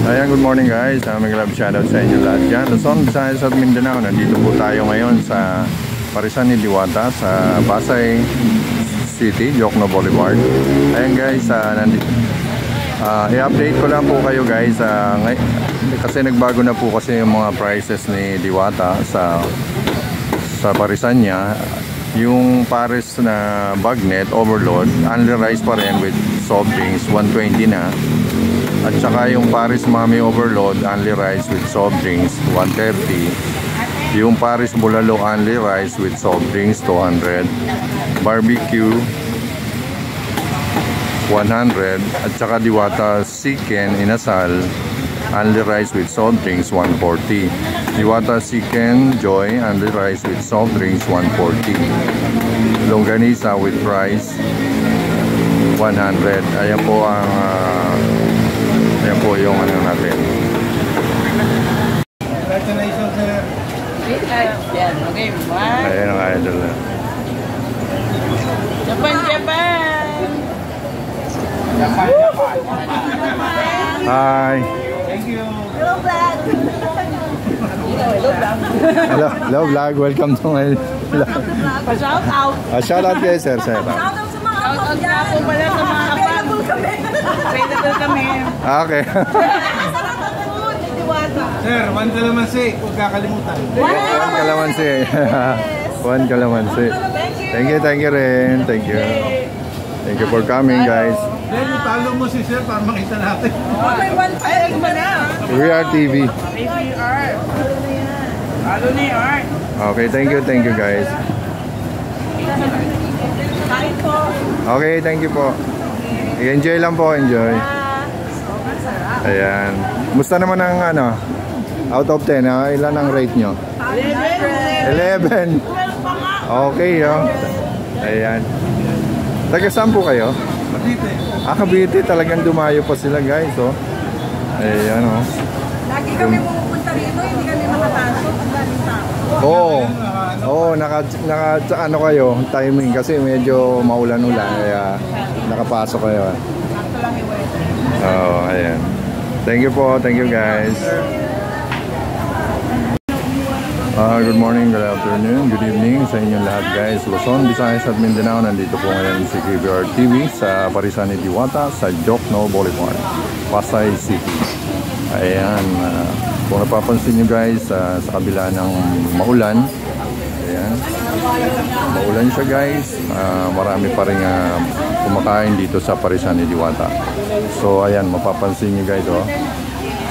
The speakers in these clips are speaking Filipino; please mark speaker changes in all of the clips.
Speaker 1: Ayan, good morning guys. May love shoutout sa inyo lahat dyan. Luzon, Visayas at Mindanao. Nandito po tayo ngayon sa Parisan ni Diwata sa Pasay City, Jokno Boulevard. Ayan guys, i-update ko lang po kayo guys. Kasi nagbago na po kasi yung mga prices ni Diwata sa Parisan niya. Yung Paris na bagnet overload, only rice pa rin with soft drinks, 120 na. At saka yung Paris Mami overload, only rice with soft drinks, 130. Yung Paris Bulalo, only rice with soft drinks, 200. Barbecue, 100. At saka Diwata Chicken Inasal, only rice with soft drinks, 140. Diwata Chicken Joy, only rice with soft drinks, 140. Longganisa with rice, 100. Ayan po ang ayan po yung ano natin.
Speaker 2: Congratulations, sir. Okay, bye.
Speaker 1: Ayan ang idol na.
Speaker 2: Japan.
Speaker 1: Hi.
Speaker 2: Thank you.
Speaker 3: Hello, vlog.
Speaker 1: Hello vlog. Welcome to my vlog.
Speaker 2: Pa-shout out.
Speaker 1: Shout out kayo sir.
Speaker 3: Shout out sa mga
Speaker 2: Shout out nga po pala sa mga kapag. Available kami.
Speaker 1: Okay.
Speaker 2: Sir, one kalamansi. Huwag kakalimutan.
Speaker 1: One kalamansi. One kalamansi. Thank you rin. Thank you for coming guys.
Speaker 2: Then, italo mo si sir para makita natin. May one pa. Ay, ba na?
Speaker 1: We are TV.
Speaker 2: APR. Halo ni Art.
Speaker 1: Okay, thank you guys. Okay, thank you po. Enjoy lang po, enjoy. Ayan. Musta naman ang ano? Out of 10, ilan ang rate nyo? 11. Okay, oh. Ayan. Taga saan po kayo?
Speaker 2: Cavite.
Speaker 1: Cavite. Talagang dumayo pa sila guys, oh. Ayan, oh.
Speaker 3: Lagi kami pupunta rito, hindi kami makapasok. Ang daming tao.
Speaker 1: Oo, ano kayo, timing kasi medyo maulan-ulan kaya nakapasok kayo. Oo, ayan. Thank you guys. Good morning, good afternoon, good evening sa inyong lahat guys. Luzon, Visayas at Mindanao. Nandito po ngayon si KBR TV sa Parisan ni Diwata sa Jokno Boulevard, Pasay City. Ayan, kung napapansin nyo guys, sa kabila ng maulan, ayan, maulan siya guys, marami pa rin kumakain dito sa Parisan ni Diwata. So ayan, mapapansin nyo guys, oh.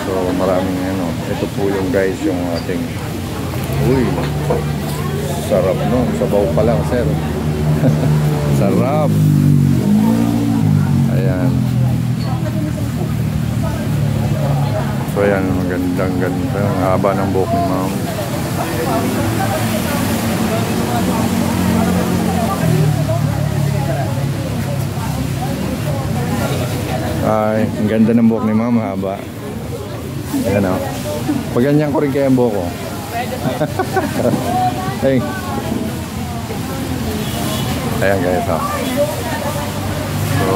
Speaker 1: So maraming ano, ito po yung guys, yung ating, uy, sarap no, sabaw pa lang sir. Sarap. Ayan. So ayan, magandang ganda. Ang haba ng buhok ni ma'am. Ay, ang ganda ng buhok ni ma'am, haba. Ayan o. Pag ganyan ko rin kaya ang buhok ko. Hey. Ayan guys, ha. So